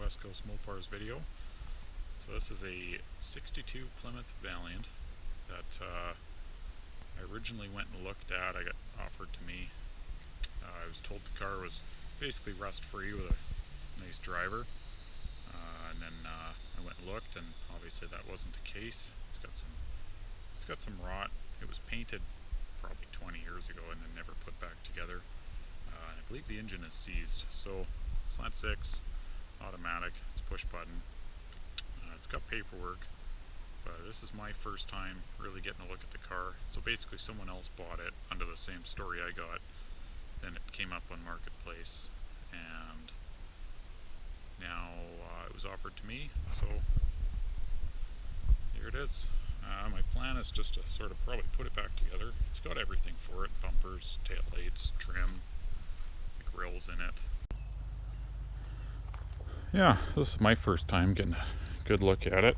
West Coast Mopars video. So this is a 62 Plymouth Valiant that I originally went and looked at. I got offered to me. I was told the car was basically rust free with a nice driver, and then I went and looked, and obviously that wasn't the case. It's got some rot. It was painted probably 20 years ago and then never put back together. And I believe the engine is seized. So Slant 6, automatic, it's push button. It's got paperwork, but this is my first time really getting a look at the car. So basically someone else bought it under the same story I got. Then it came up on Marketplace, and now it was offered to me, so here it is. My plan is just to sort of probably put it back together. It's got everything for it: bumpers, taillights, trim, the grill's in it. Yeah, this is my first time getting a good look at it.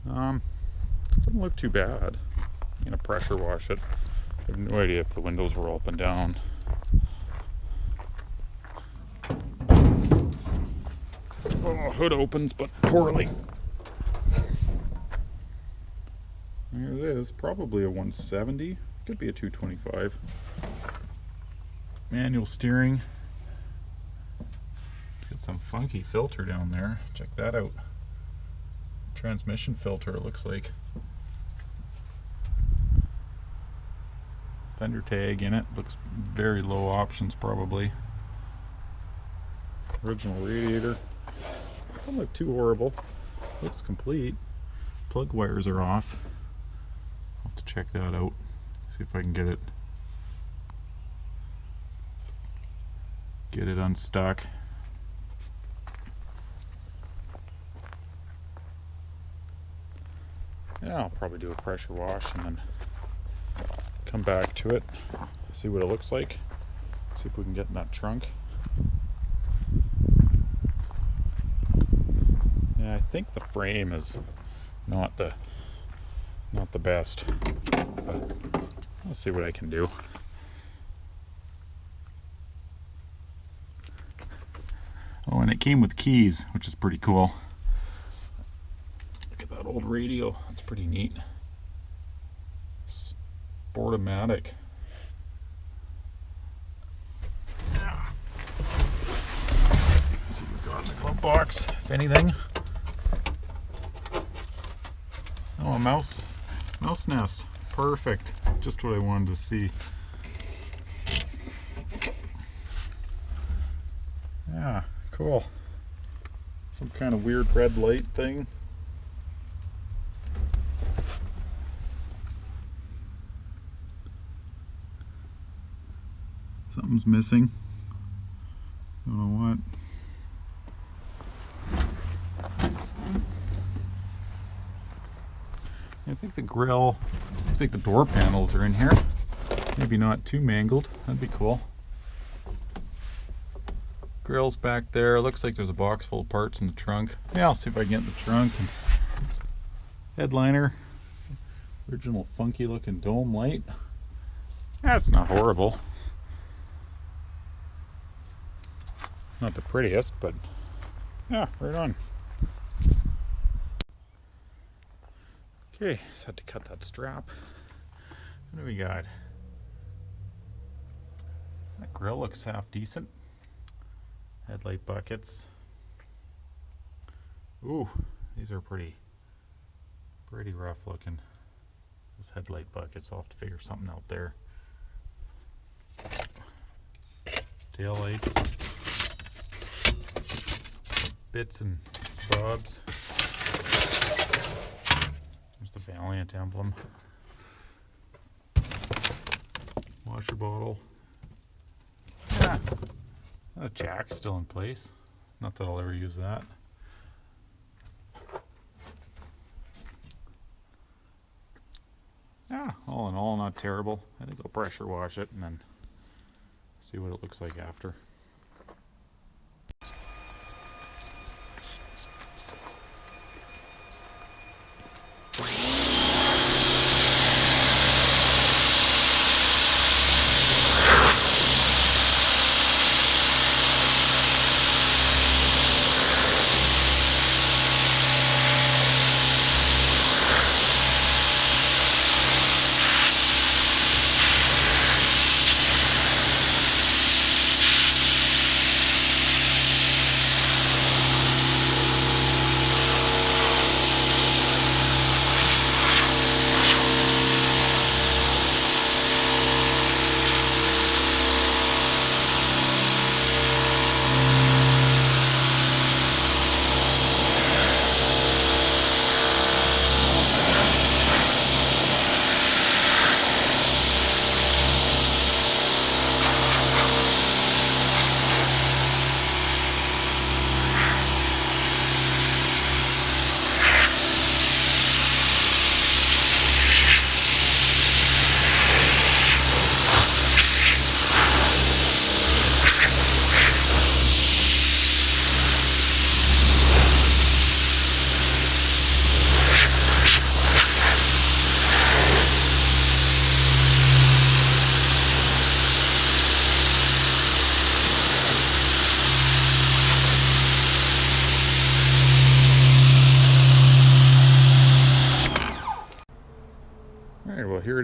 Doesn't look too bad. I'm gonna pressure wash it. I have no idea if the windows were up and down. Oh, hood opens, but poorly. There it is. Probably a 170. Could be a 225. Manual steering. Got some funky filter down there. Check that out. Transmission filter, it looks like. Fender tag in it. Looks very low options, probably. Original radiator. Doesn't look too horrible. Looks complete. Plug wires are off. I'll have to check that out. See if I can get it unstuck. Yeah, I'll probably do a pressure wash and then come back to it, see what it looks like, see if we can get in that trunk. Yeah, I think the frame is not the best, but I'll see what I can do. Oh, and it came with keys, which is pretty cool. Look at that old radio, that's pretty neat. Sportomatic. Yeah. Let's see what we've got in the glove box, if anything. Oh, a mouse nest. Perfect. Just what I wanted to see. Yeah, cool. Some kind of weird red light thing. Something's missing. Don't know what. I think the grill, I think the door panels are in here. Maybe not too mangled. That'd be cool. Grill's back there. Looks like there's a box full of parts in the trunk. Yeah, I'll see if I can get in the trunk. And headliner. Original funky looking dome light. That's not horrible. Not the prettiest, but yeah, right on. Okay, just had to cut that strap. What do we got? That grill looks half decent. Headlight buckets. Ooh, these are pretty rough looking. Those headlight buckets, I'll have to figure something out there. Tail lights. Bits and bobs. There's the Valiant emblem. Washer bottle. Yeah, the jack's still in place. Not that I'll ever use that. Yeah, all in all, not terrible. I think I'll pressure wash it and then see what it looks like after.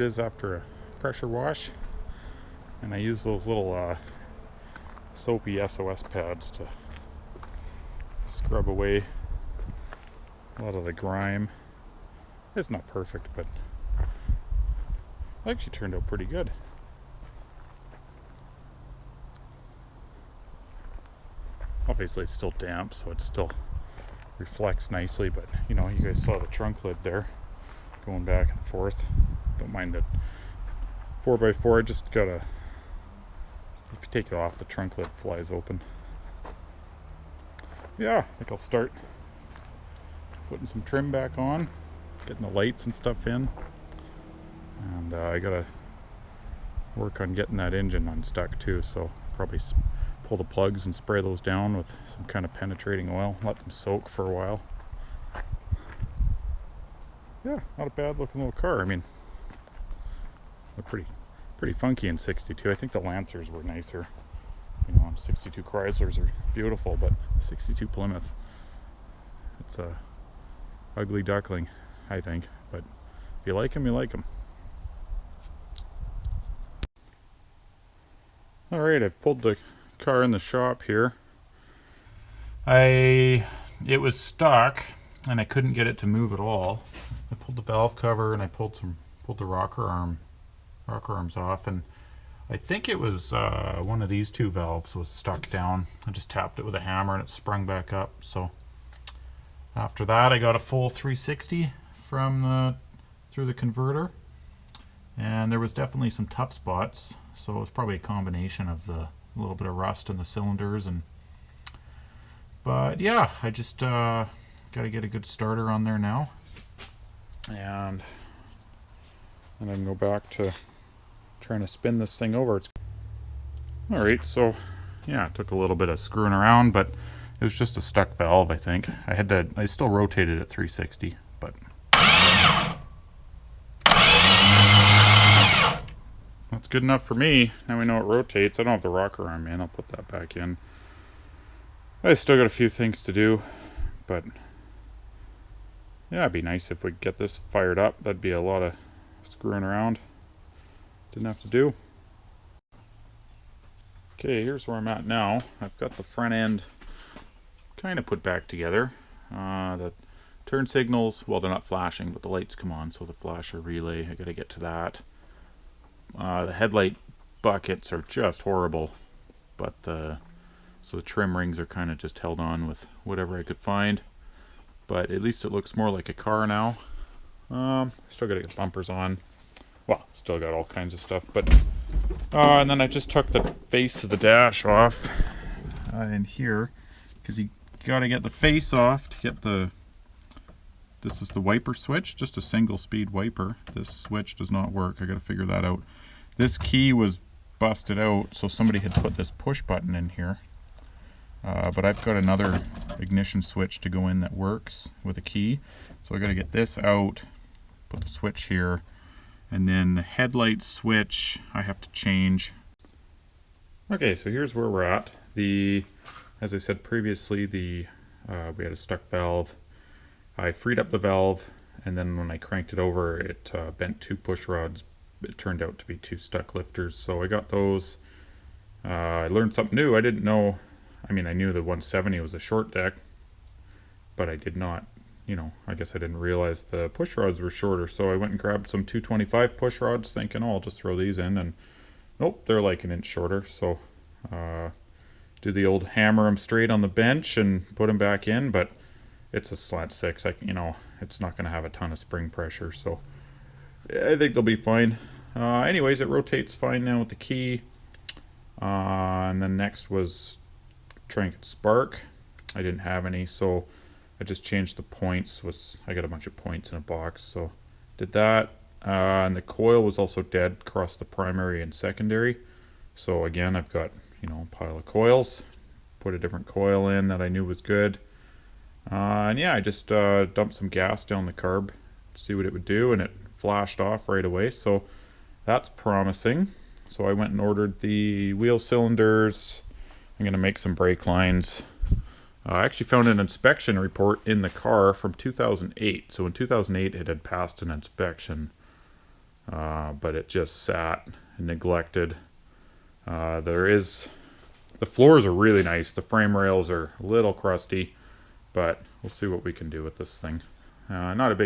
is after a pressure wash. And I use those little soapy SOS pads to scrub away a lot of the grime. It's not perfect, but it actually turned out pretty good. Obviously it's still damp, so it still reflects nicely, but you know, you guys saw the trunk lid there going back and forth. Don't mind that 4x4. I just gotta, if you take it off, the trunk lid flies open. Yeah, I think I'll start putting some trim back on, getting the lights and stuff in, and I gotta work on getting that engine unstuck too, so probably pull the plugs and spray those down with some kind of penetrating oil, let them soak for a while. Yeah, not a bad looking little car. I mean, they're pretty funky in 62. I think the Lancers were nicer. You know, 62 Chryslers are beautiful, but 62 Plymouth, it's a ugly duckling, I think. But if you like them, you like them. Alright, I've pulled the car in the shop here. It was stuck and I couldn't get it to move at all. I pulled the valve cover and I pulled the rocker arms off, and I think it was one of these two valves was stuck down. I just tapped it with a hammer and it sprung back up. So after that, I got a full 360 through the converter, and there was definitely some tough spots. So it was probably a combination of a little bit of rust in the cylinders, but yeah, I just got to get a good starter on there now, and then go back to trying to spin this thing over. Alright, so yeah, it took a little bit of screwing around, but it was just a stuck valve, I think. I still rotated at 360, but that's good enough for me. Now we know it rotates. I don't have the rocker arm in. I'll put that back in. I still got a few things to do, but yeah, it'd be nice if we could get this fired up. That'd be a lot of screwing around. Didn't have to do. Okay, here's where I'm at now. I've got the front end kind of put back together. The turn signals, well, they're not flashing, but the lights come on, so the flasher relay, I gotta get to that. The headlight buckets are just horrible, but so the trim rings are kind of just held on with whatever I could find, but at least it looks more like a car now. Still gotta get bumpers on. Well, still got all kinds of stuff, but and then I just took the face of the dash off in here, because you gotta get the face off to get this is the wiper switch, just a single speed wiper. This switch does not work. I gotta figure that out. This key was busted out, so somebody had put this push button in here, but I've got another ignition switch to go in that works with a key, so I gotta get this out, put the switch here, and then the headlight switch I have to change. Okay, so here's where we're at. As I said previously, we had a stuck valve. I freed up the valve, and then when I cranked it over, it bent two push rods. It turned out to be two stuck lifters, so I got those. I learned something new. I didn't know, I mean, I knew the 170 was a short deck, but I did not, you know, I guess I didn't realize the push rods were shorter, so I went and grabbed some 225 push rods, thinking, oh, I'll just throw these in, and nope, they're like an inch shorter, so do the old hammer them straight on the bench and put them back in, but it's a Slant 6, you know, it's not going to have a ton of spring pressure, so I think they'll be fine. Anyways, it rotates fine now with the key, and then next was trying to get spark. I didn't have any, so I just changed the points. I got a bunch of points in a box, so did that. And the coil was also dead across the primary and secondary, so again, I've got, you know, a pile of coils. Put a different coil in that I knew was good, and yeah, I just dumped some gas down the carb to see what it would do, and it flashed off right away, so that's promising. So I went and ordered the wheel cylinders. I'm going to make some brake lines. I actually found an inspection report in the car from 2008. So in 2008 it had passed an inspection. but it just sat and neglected. The floors are really nice. The frame rails are a little crusty, but we'll see what we can do with this thing. Not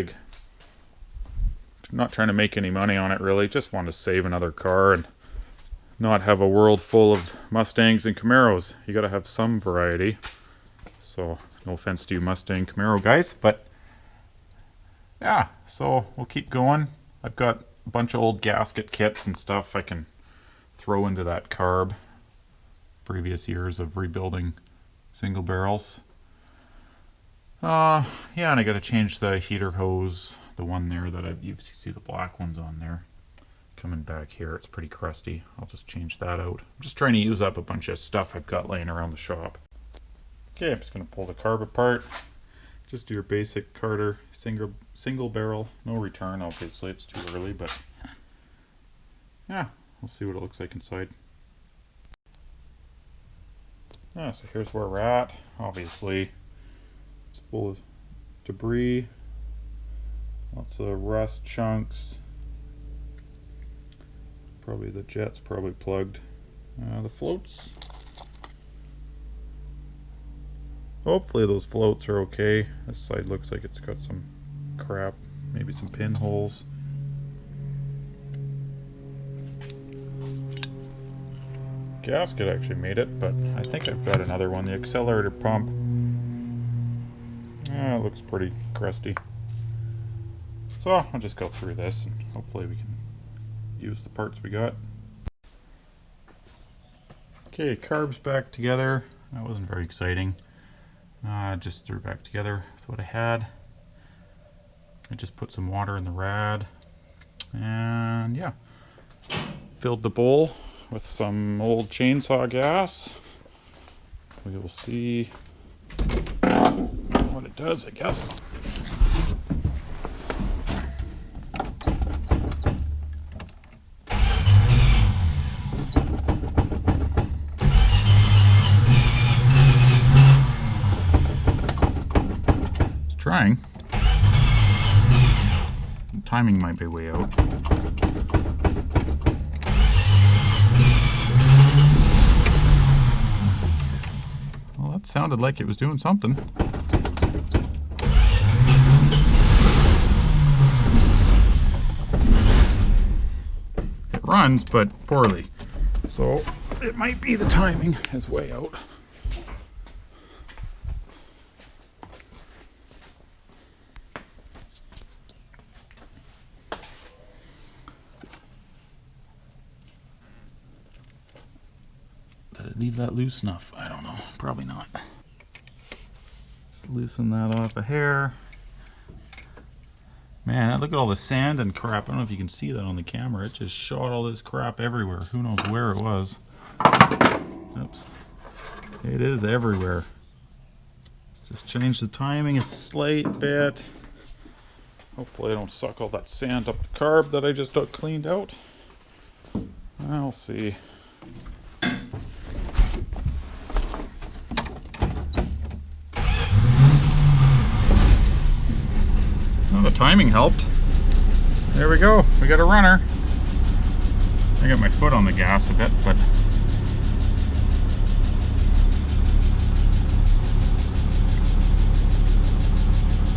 trying to make any money on it really, just want to save another car and not have a world full of Mustangs and Camaros. You gotta have some variety. So, no offense to you Mustang Camaro guys, but yeah, so we'll keep going. I've got a bunch of old gasket kits and stuff I can throw into that carb. Previous years of rebuilding single barrels. Yeah, and I gotta change the heater hose, the one there that you see the black ones on there. Coming back here, it's pretty crusty. I'll just change that out. I'm just trying to use up a bunch of stuff I've got laying around the shop. Okay, I'm just gonna pull the carb apart. Just do your basic Carter single barrel, no return obviously, it's too early, but yeah, we'll see what it looks like inside. Yeah, so here's where we're at. Obviously, it's full of debris, lots of rust chunks. Probably the jet's probably plugged. The floats. Hopefully those floats are okay. This side looks like it's got some crap, maybe some pinholes. Gasket actually made it, but I think I've got another one. The accelerator pump, it looks pretty crusty. So I'll just go through this and hopefully we can use the parts we got. Okay, carbs back together. That wasn't very exciting. Just threw back together with what I had. I just put some water in the rad and yeah, filled the bowl with some old chainsaw gas. We will see what it does, I guess. It's trying. The timing might be way out. Sounded like it was doing something. It runs, but poorly. So it might be the timing is way out. Did it leave that loose enough? I don't know. Probably not. Just loosen that off a hair. Man, look at all the sand and crap. I don't know if you can see that on the camera. It just shot all this crap everywhere. Who knows where it was. Oops. It is everywhere. Just change the timing a slight bit. Hopefully I don't suck all that sand up the carb that I just cleaned out. I'll see. Well, the timing helped. There we go. We got a runner. I got my foot on the gas a bit, but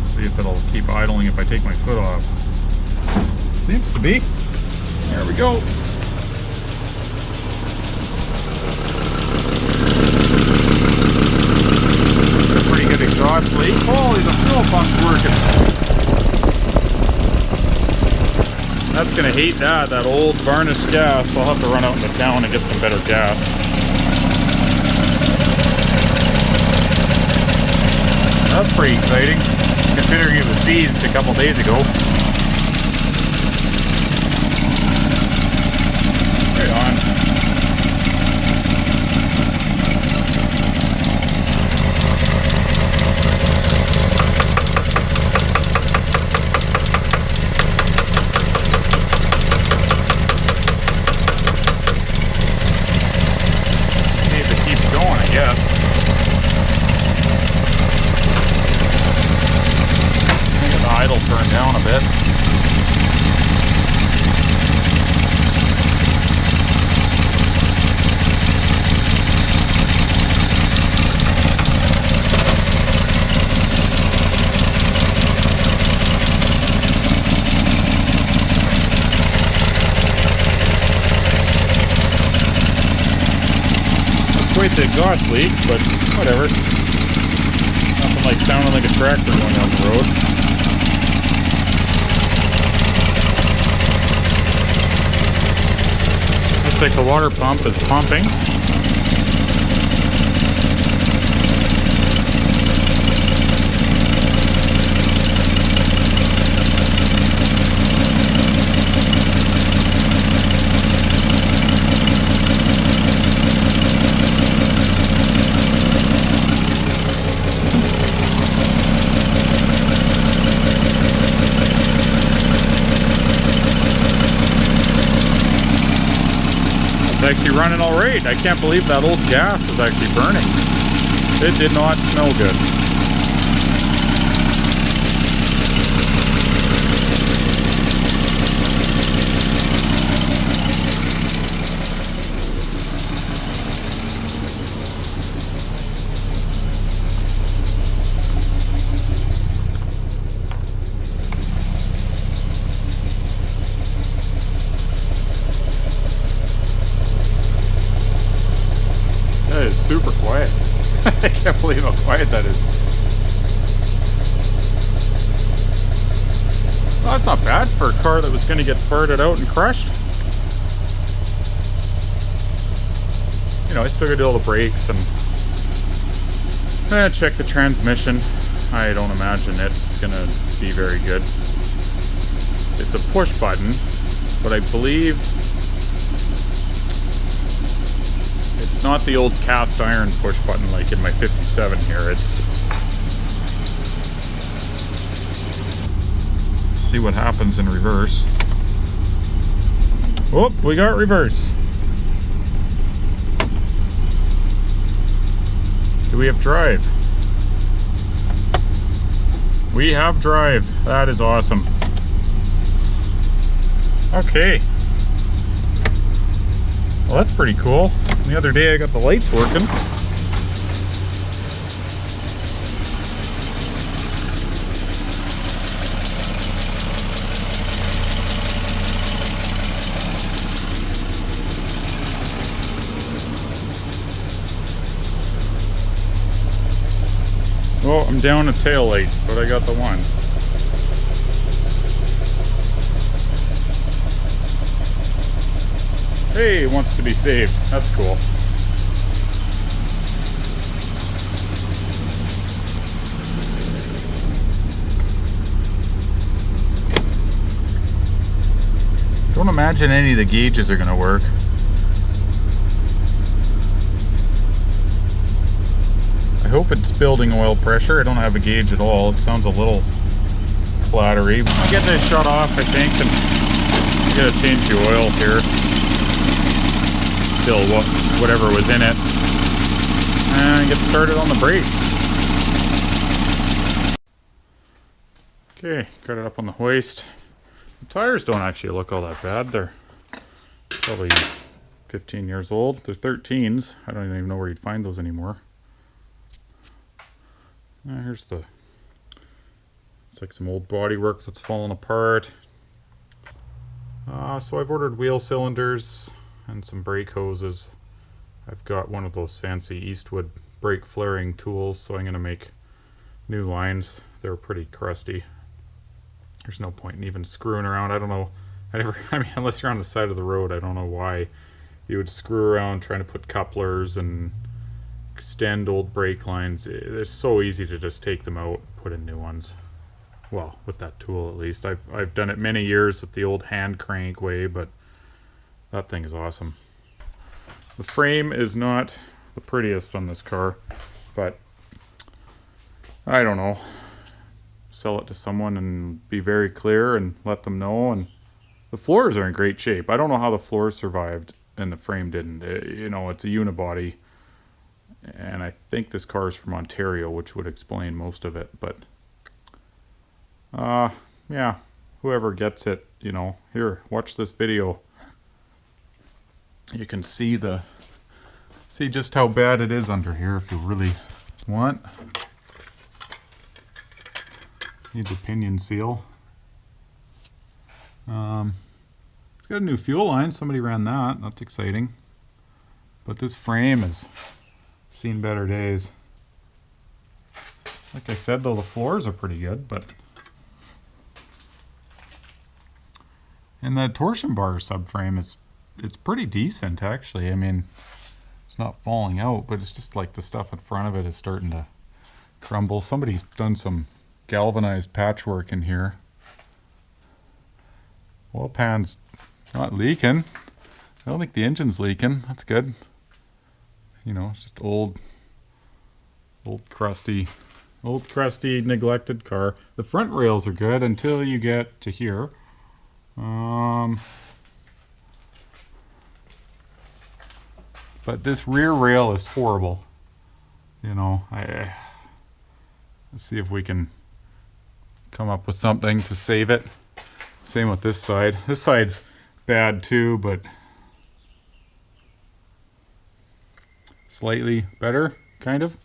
see if it'll keep idling if I take my foot off. Seems to be. There we go. Got a pretty good exhaust leak. Holy, the fuel pump's working. That's gonna hate that old varnished gas. I'll have to run out into town and get some better gas. That's pretty exciting, considering it was seized a couple days ago. Right on. Yes. Get the idle turned down a bit. quite the exhaust leak, but whatever. Nothing like sounding like a tractor going down the road. Looks like the water pump is pumping. It's actually running all right. I can't believe that old gas is actually burning. It did not smell good. That is super quiet. I can't believe how quiet that is. Well, that's not bad for a car that was going to get parted out and crushed. You know, I still got to do all the brakes and check the transmission. I don't imagine it's going to be very good. It's a push button, but I believe it's not the old cast iron push button like in my 57 here. It's... see what happens in reverse. Oh, we got reverse. Do we have drive? We have drive. That is awesome. Okay. Well, that's pretty cool. The other day I got the lights working. Well, I'm down a tail light, but I got the one. Hey, it wants to be saved. That's cool. Don't imagine any of the gauges are going to work. I hope it's building oil pressure. I don't have a gauge at all. It sounds a little clattery. I'll get this shut off, I think, and I gotta change the oil here. Still whatever was in it. And get started on the brakes. Okay, got it up on the hoist. The tires don't actually look all that bad. They're probably 15 years old. They're 13s. I don't even know where you'd find those anymore. Here's the... it's like some old bodywork that's fallen apart. So I've ordered wheel cylinders and some brake hoses. I've got one of those fancy Eastwood brake flaring tools, so I'm going to make new lines. They're pretty crusty. There's no point in even screwing around. I don't know. I mean, unless you're on the side of the road, I don't know why you would screw around trying to put couplers and extend old brake lines. It's so easy to just take them out, put in new ones. Well, with that tool at least. I've done it many years with the old hand crank way, but that thing is awesome. The frame is not the prettiest on this car, but I don't know. Sell it to someone and be very clear and let them know. And the floors are in great shape. I don't know how the floors survived and the frame didn't. You know, it's a unibody, and I think this car is from Ontario, which would explain most of it. But yeah, whoever gets it, you know, here, watch this video. You can see just how bad it is under here if you really want. Needs a pinion seal. It's got a new fuel line. Somebody ran that. That's exciting. But this frame is Seen better days. Like I said, though, the floors are pretty good, but... And the torsion bar subframe it's pretty decent, actually. I mean, it's not falling out, but it's just like the stuff in front of it is starting to crumble. Somebody's done some galvanized patchwork in here. Oil pan's not leaking. I don't think the engine's leaking. That's good. You know, it's just old crusty, neglected car. The front rails are good until you get to here. But this rear rail is horrible. You know, let's see if we can come up with something to save it. Same with this side. This side's bad too, but slightly better, kind of.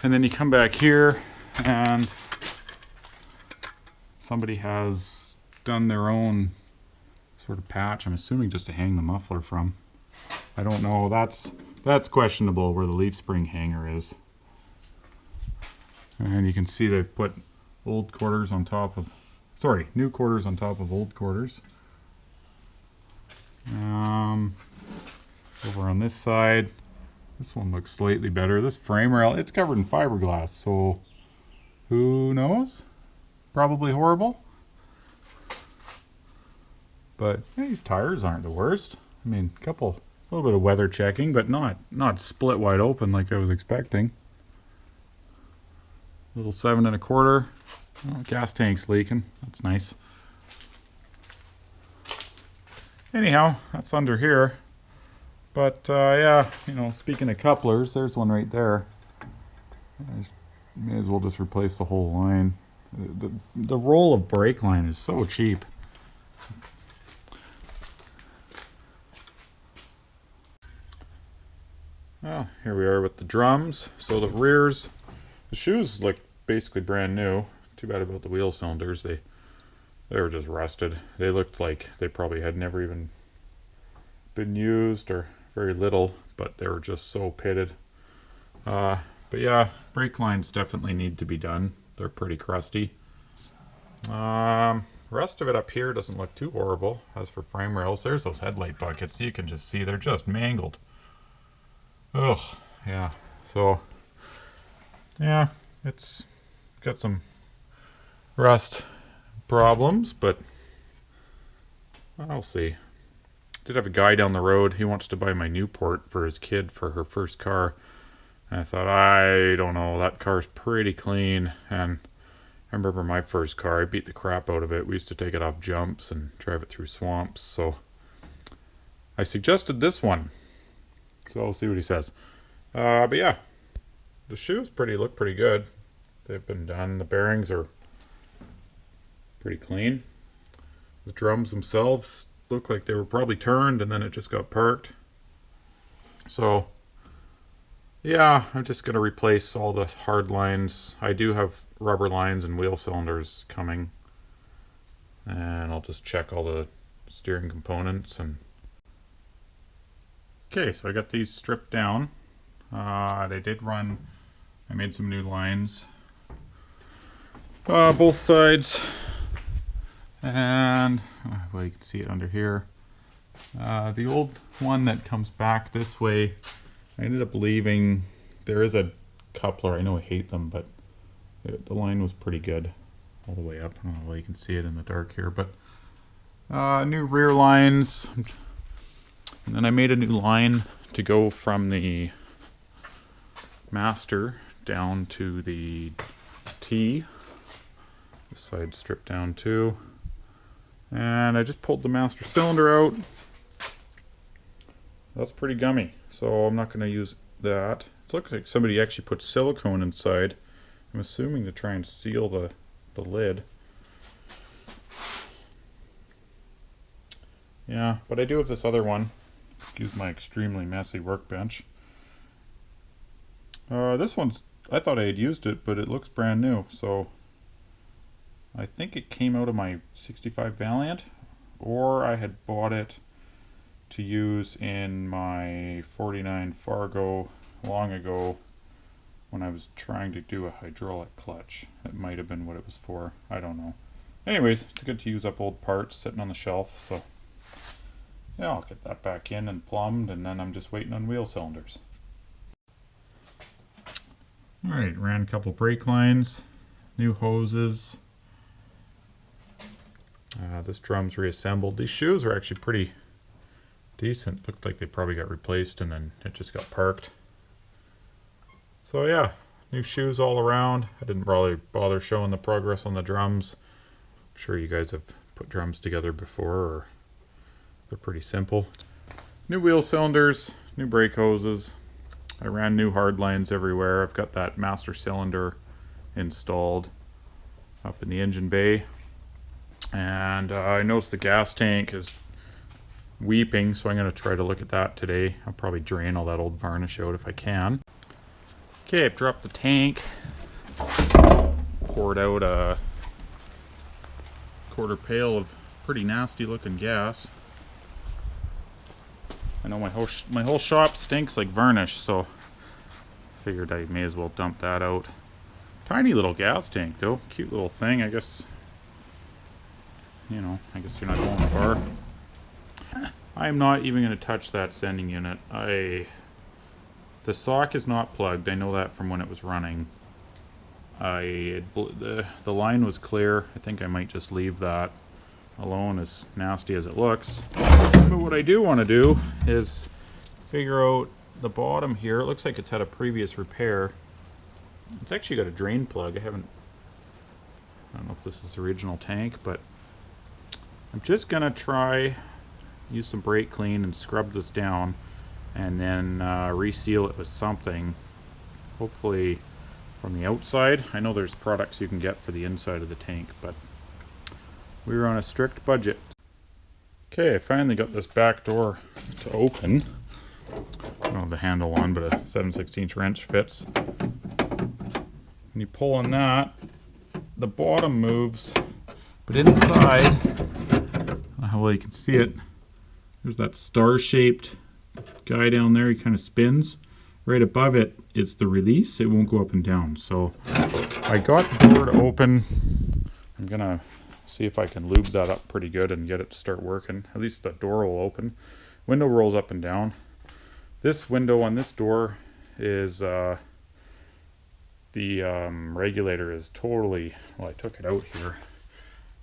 And then you come back here and somebody has done their own sort of patch. I'm assuming just to hang the muffler from. I don't know. That's questionable where the leaf spring hanger is. And you can see they've put old quarters on top of, sorry, new quarters on top of old quarters. Over on this side, this one looks slightly better. This frame rail, it's covered in fiberglass, so who knows? Probably horrible. But these tires aren't the worst. I mean, a little bit of weather checking, but not split wide open like I was expecting. Little 7 1/4. Oh, gas tank's leaking. That's nice. Anyhow, that's under here. But yeah, you know, speaking of couplers, there's one right there. May as well just replace the whole line. The roll of brake line is so cheap. Well, here we are with the drums. So the rears, the shoes look basically brand new. Too bad about the wheel cylinders. They were just rusted. They looked like they probably had never even been used or very little, but they were just so pitted. But yeah, brake lines definitely need to be done. They're pretty crusty. Rest of it up here doesn't look too horrible. As for frame rails, there's those headlight buckets. You can just see they're just mangled. Ugh, yeah. So, yeah, it's got some rust problems, but I'll see. Did have a guy down the road. He wants to buy my Newport for his kid for her first car. And I thought, I don't know, that car's pretty clean. And I remember my first car, I beat the crap out of it. We used to take it off jumps and drive it through swamps. So I suggested this one. So I'll see what he says. But yeah, the shoes look pretty good. They've been done. The bearings are pretty clean. The drums themselves look like they were probably turned and then it just got parked. So yeah, I'm just going to replace all the hard lines. I do have rubber lines and wheel cylinders coming. And I'll just check all the steering components. And okay, so I got these stripped down. They did run, I made some new lines. Both sides. And, well, you can see it under here. The old one that comes back this way, I ended up leaving. There is a coupler. I know I hate them, but the line was pretty good all the way up. I don't know why you can see it in the dark here, but new rear lines. And then I made a new line to go from the master down to the T. This side stripped down too. And I just pulled the master cylinder out. That's pretty gummy, so I'm not going to use that. It looks like somebody actually put silicone inside. I'm assuming to try and seal the lid. Yeah, but I do have this other one. Excuse my extremely messy workbench. This one's, I thought I had used it, but it looks brand new, so I think it came out of my 65 Valiant, or I had bought it to use in my 49 Fargo long ago when I was trying to do a hydraulic clutch. It might have been what it was for. I don't know. Anyways, it's good to use up old parts sitting on the shelf, so yeah, I'll get that back in and plumbed, and then I'm just waiting on wheel cylinders. Alright, ran a couple brake lines, new hoses. This drum's reassembled. These shoes are actually pretty decent. Looked like they probably got replaced and then it just got parked. So yeah, new shoes all around. I didn't really bother showing the progress on the drums. I'm sure you guys have put drums together before, or they're pretty simple. New wheel cylinders, new brake hoses. I ran new hard lines everywhere. I've got that master cylinder installed up in the engine bay. And I noticed the gas tank is weeping, so I'm going to try to look at that today. I'll probably drain all that old varnish out if I can. Okay, I've dropped the tank. Poured out a quarter pail of pretty nasty looking gas. I know my whole shop stinks like varnish, so figured I may as well dump that out. Tiny little gas tank though, cute little thing. I guess, you know, I guess you're not going far. I'm not even going to touch that sending unit. The sock is not plugged. I know that from when it was running. The line was clear. I think I might just leave that alone, as nasty as it looks. But what I do want to do is figure out the bottom here. It looks like it's had a previous repair. It's actually got a drain plug. I don't know if this is the original tank, but I'm just gonna try use some brake clean and scrub this down, and then reseal it with something, hopefully from the outside. I know there's products you can get for the inside of the tank, but we were on a strict budget. Okay, I finally got this back door to open. I don't have the handle on, but a 7/16 wrench fits. When you pull on that, the bottom moves, but inside, I don't know how well you can see it, there's that star-shaped guy down there. He kind of spins. Right above it is the release. It won't go up and down. So I got the door to open. I'm gonna see if I can lube that up pretty good and get it to start working. At least the door will open. Window rolls up and down. This window on this door is the regulator is totally, well, I took it out here.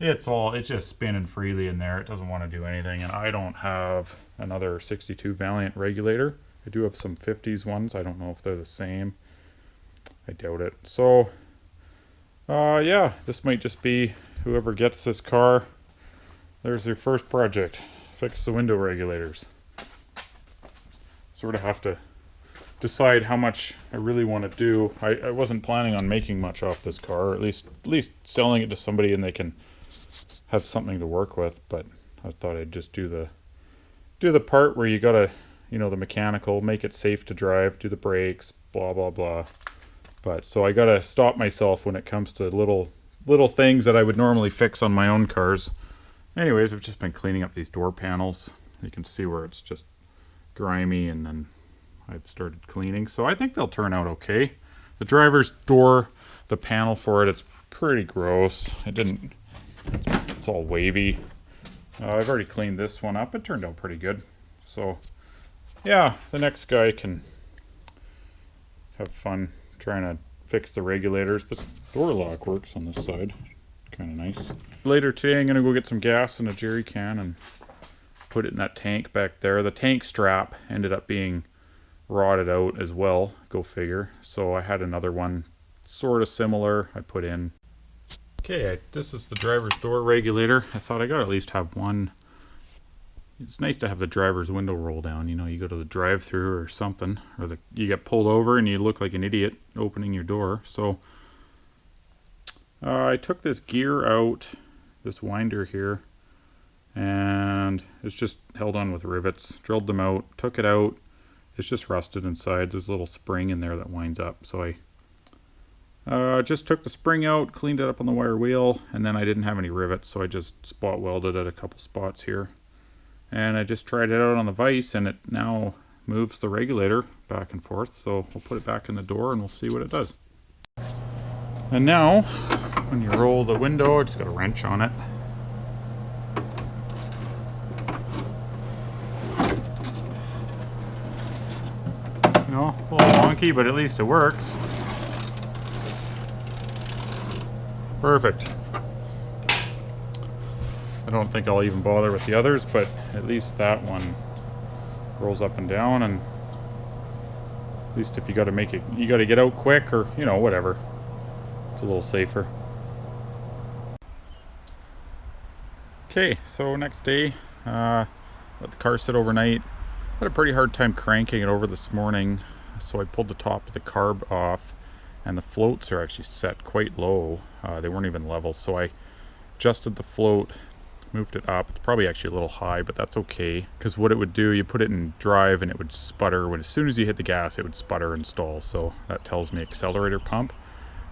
It's just spinning freely in there. It doesn't want to do anything, and I don't have another 62 Valiant regulator. I do have some 50s ones. I don't know if they're the same. I doubt it. So yeah, this might just be whoever gets this car, there's their first project. Fix the window regulators. Sort of have to decide how much I really want to do. I wasn't planning on making much off this car, or at least selling it to somebody and they can have something to work with, but I thought I'd just do the part where you gotta, you know, the mechanical, make it safe to drive, do the brakes, blah blah blah. But so I gotta stop myself when it comes to little things that I would normally fix on my own cars. Anyways, I've just been cleaning up these door panels. You can see where it's just grimy, and then I've started cleaning, so I think they'll turn out okay. The driver's door, the panel for it, it's pretty gross. It's all wavy. I've already cleaned this one up. It turned out pretty good. So yeah, the next guy can have fun trying to fix the regulators. The door lock works on this side. Kind of nice. Later today I'm going to go get some gas in a jerry can and put it in that tank back there. The tank strap ended up being rotted out as well, go figure. So I had another one sort of similar I put in. Okay, this is the driver's door regulator. I thought I gotta at least have one. It's nice to have the driver's window roll down. You know, you go to the drive-through or something, or you get pulled over and you look like an idiot opening your door. So I took this gear out, this winder here, and it's just held on with rivets. Drilled them out, took it out. It's just rusted inside. There's a little spring in there that winds up. So I just took the spring out, cleaned it up on the wire wheel, and then I didn't have any rivets, so I just spot welded at a couple spots here. and I just tried it out on the vise, and it now moves the regulator back and forth. So we'll put it back in the door and we'll see what it does. And now when you roll the window, I just got a wrench on it. You know, a little wonky, but at least it works. Perfect. I don't think I'll even bother with the others, but at least that one rolls up and down, and at least if you got to make it, you got to get out quick, or you know, whatever, it's a little safer. Okay, so next day, let the car sit overnight. Had a pretty hard time cranking it over this morning, so I pulled the top of the carb off, and the floats are actually set quite low. They weren't even level, so I adjusted the float, moved it up. It's probably actually a little high, but that's okay, because what it would do, you put it in drive and it would sputter. When as soon as you hit the gas, it would sputter and stall, so that tells me accelerator pump.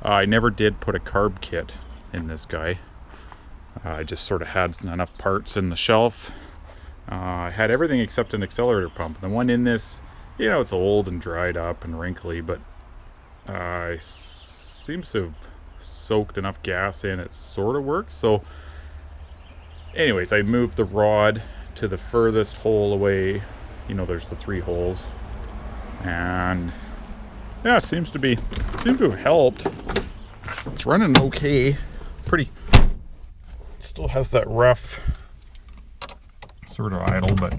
I never did put a carb kit in this guy. I just sort of had enough parts in the shelf. I had everything except an accelerator pump. The one in this, you know, it's old and dried up and wrinkly, but seems to have soaked enough gas in, it sort of works. So anyways, I moved the rod to the furthest hole away. You know, there's the 3 holes, and yeah, it seems to have helped. It's running okay. Pretty, still has that rough sort of idle, but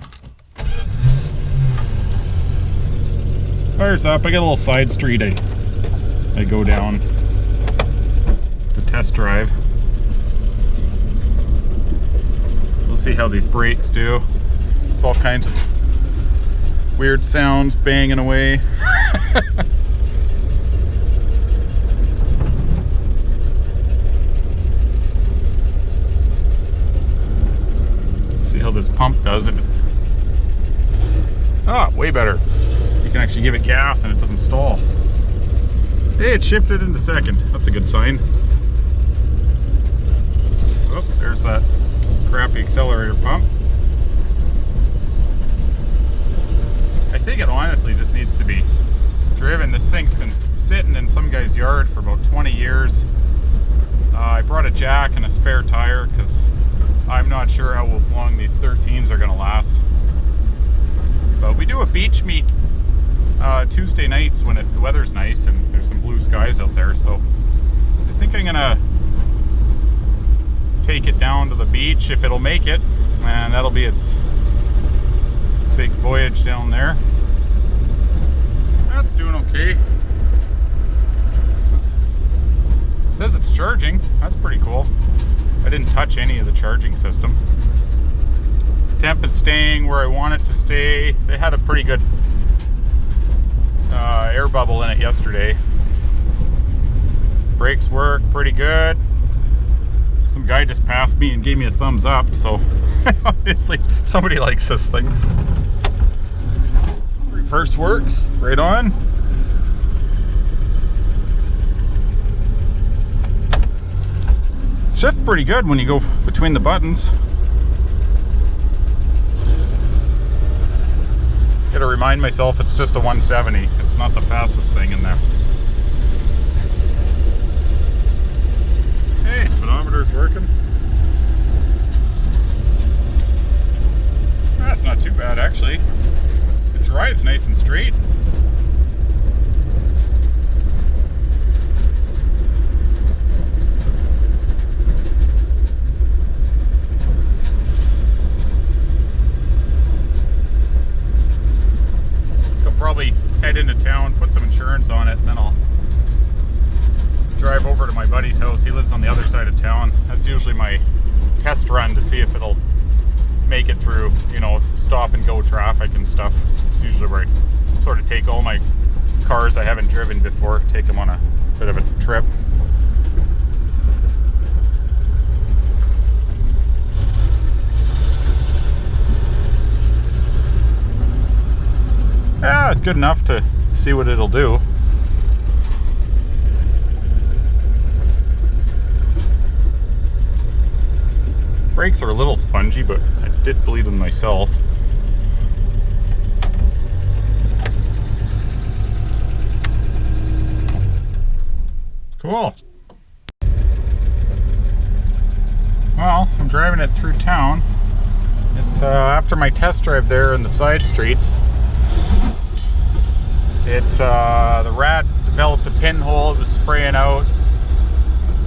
fire's up. I got a little side street I go down to test drive. We'll see how these brakes do. It's all kinds of weird sounds banging away. See how this pump does. If it... way better. You can actually give it gas and it doesn't stall. Hey, it shifted into second. That's a good sign. Oh, there's that crappy accelerator pump. I think it honestly just needs to be driven. This thing's been sitting in some guy's yard for about 20 years. I brought a jack and a spare tire because I'm not sure how long these 13s are going to last. But we do a beach meet Tuesday nights when the weather's nice and there's some blue skies out there, so I think I'm gonna take it down to the beach if it'll make it, and that'll be its big voyage down there. That's doing okay. It says it's charging. That's pretty cool. I didn't touch any of the charging system. Temp is staying where I want it to stay. They had a pretty good air bubble in it yesterday. Brakes work pretty good. Some guy just passed me and gave me a thumbs up, so obviously somebody likes this thing. Reverse works, right on. Shifts pretty good when you go between the buttons. Gotta remind myself it's just a 170. It's not the fastest thing in there. Hey, speedometer's working. That's not too bad actually. The drive's nice and straight. Probably head into town, put some insurance on it, and then I'll drive over to my buddy's house. He lives on the other side of town. That's usually my test run to see if it'll make it through, you know, stop and go traffic and stuff. It's usually where I sort of take all my cars I haven't driven before, take them on a bit of a trip. Yeah, it's good enough to see what it'll do. brakes are a little spongy, but I did bleed them myself. Cool. Well, I'm driving it through town. After my test drive there in the side streets, the rat developed a pinhole. It was spraying out,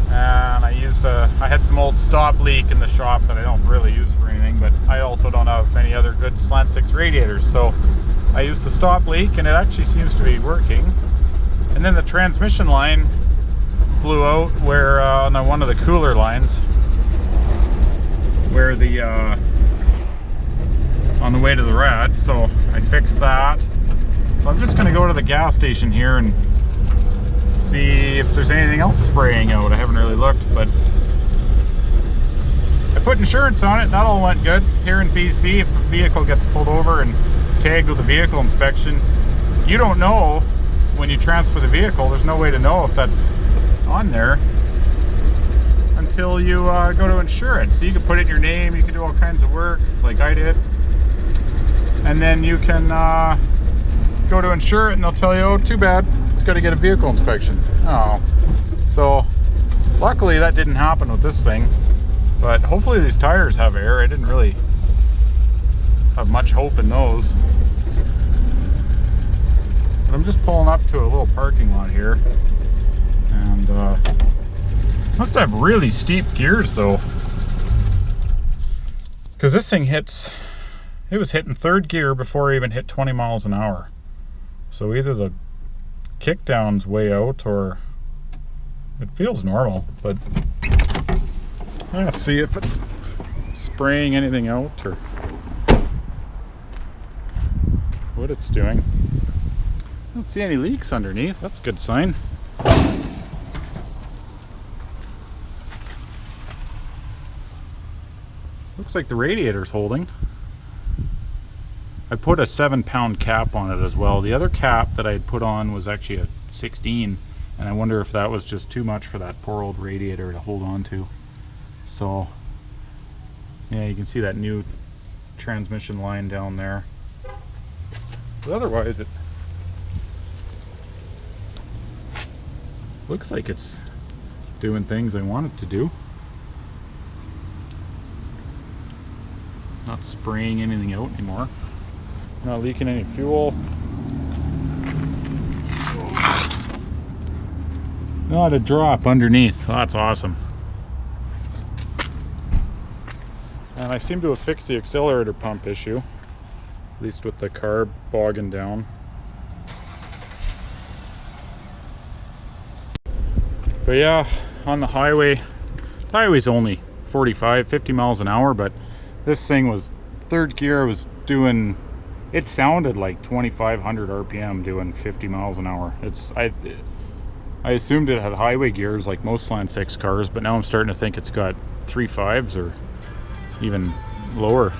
and I had some old stop leak in the shop that I don't really use for anything, but I also don't have any other good Slant 6 radiators, so I used the stop leak, and it actually seems to be working. And then the transmission line blew out where on one of the cooler lines, where the on the way to the rat, so I fixed that. So I'm just going to go to the gas station here and see if there's anything else spraying out. I haven't really looked, but I put insurance on it. That all went good. Here in BC, if a vehicle gets pulled over and tagged with a vehicle inspection, you don't know when you transfer the vehicle. There's no way to know if that's on there until you go to insure it. So you can put it in your name, you can do all kinds of work like I did, and then you can go to insure it and they'll tell you, oh, too bad, it's got to get a vehicle inspection. Oh, so luckily that didn't happen with this thing, but hopefully these tires have air. I didn't really have much hope in those. But I'm just pulling up to a little parking lot here, and must have really steep gears though, because this thing it was hitting third gear before it even hit 20 miles an hour. So either the kickdown's way out or it feels normal, but let's see if it's spraying anything out or what it's doing. I don't see any leaks underneath. That's a good sign. Looks like the radiator's holding. I put a 7-pound cap on it as well. The other cap that I had put on was actually a 16, and I wonder if that was just too much for that poor old radiator to hold on to. So yeah, you can see that new transmission line down there. But otherwise it looks like it's doing things I want it to do. Not spraying anything out anymore. Not leaking any fuel. Not a drop underneath. Oh, that's awesome. And I seem to have fixed the accelerator pump issue, at least with the carb bogging down. But yeah, on the highway, the highway's only 45, 50 miles an hour, but this thing was third gear, was doing, it sounded like 2,500 RPM doing 50 miles an hour. I assumed it had highway gears like most Slant 6 cars, but now I'm starting to think it's got 3.5s or even lower.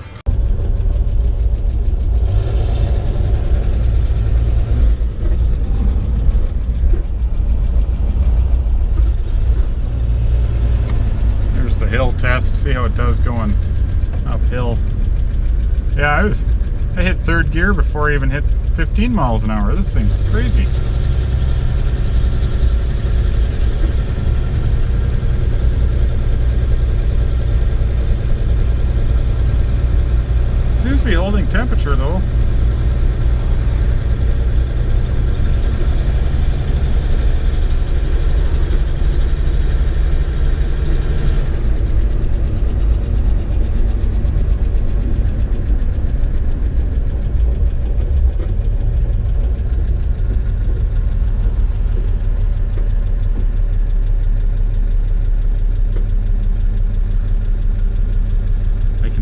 There's the hill test, see how it does going uphill. Yeah, I hit third gear before I even hit 15 miles an hour. This thing's crazy. Seems to be holding temperature though.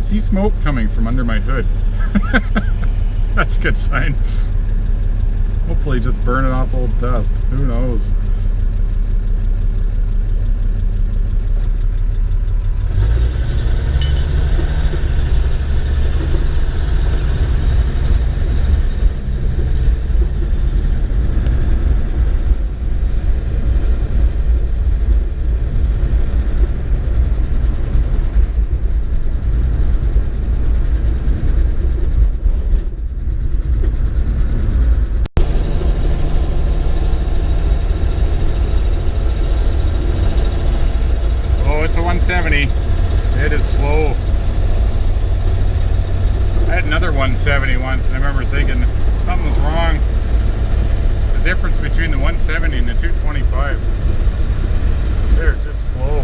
See smoke coming from under my hood. That's a good sign. Hopefully just burning off old dust. Who knows? 170. It is slow. I had another 170 once, and I remember thinking something was wrong. The difference between the 170 and the 225. They're just slow.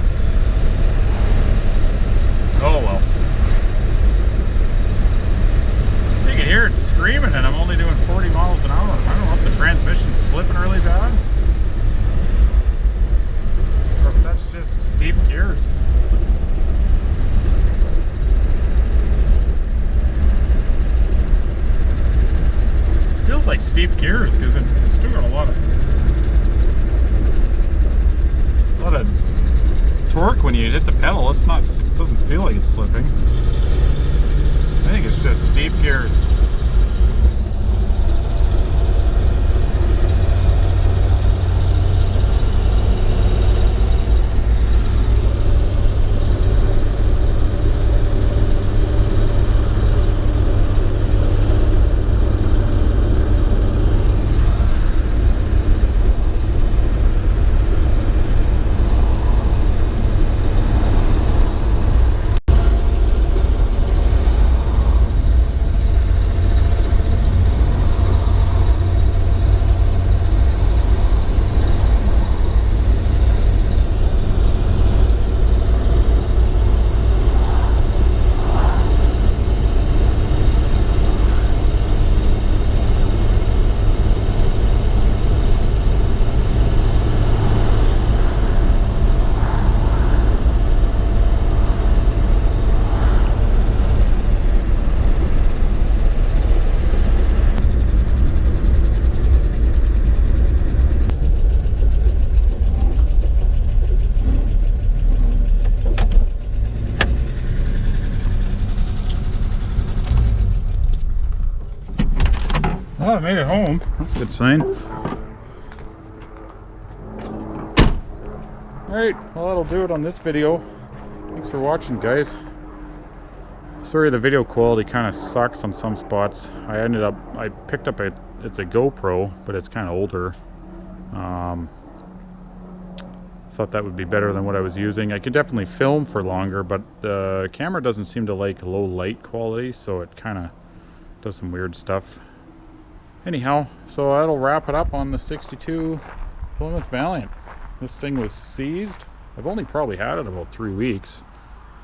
Oh well. You can hear it screaming, and I'm only doing 40 miles an hour. I don't know if the transmission's slipping really bad, or if that's just steep gears. Feels like steep gears because it's still got a lot of torque when you hit the pedal. It doesn't feel like it's slipping. I think it's just steep gears. Well, I made it home. That's a good sign. Alright, well that'll do it on this video. Thanks for watching, guys. Sorry the video quality kind of sucks on some spots. I picked up it's a GoPro, but it's kind of older. Thought that would be better than what I was using. I could definitely film for longer, but the camera doesn't seem to like low light quality, so it kind of does some weird stuff. Anyhow, so that'll wrap it up on the 62 Plymouth Valiant. This thing was seized. I've only probably had it about 3 weeks,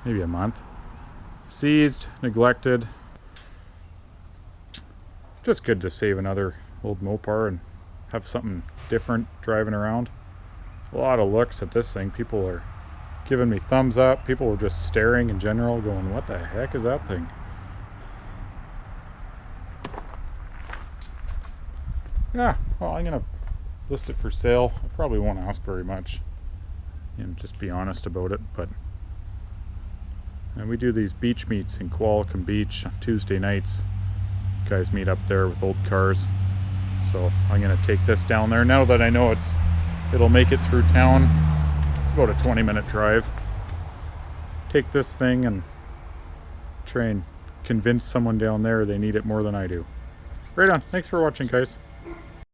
maybe a month. Seized, neglected. Just good to save another old Mopar and have something different driving around. A lot of looks at this thing. People are giving me thumbs up. People were just staring in general, going, what the heck is that thing? Yeah, well, I'm gonna list it for sale. I probably won't ask very much, and just be honest about it. And we do these beach meets in Qualicum Beach on Tuesday nights. Guys meet up there with old cars. So I'm gonna take this down there now that I know it'll make it through town. It's about a 20-minute drive. Take this thing and try and convince someone down there they need it more than I do. Right on. Thanks for watching, guys.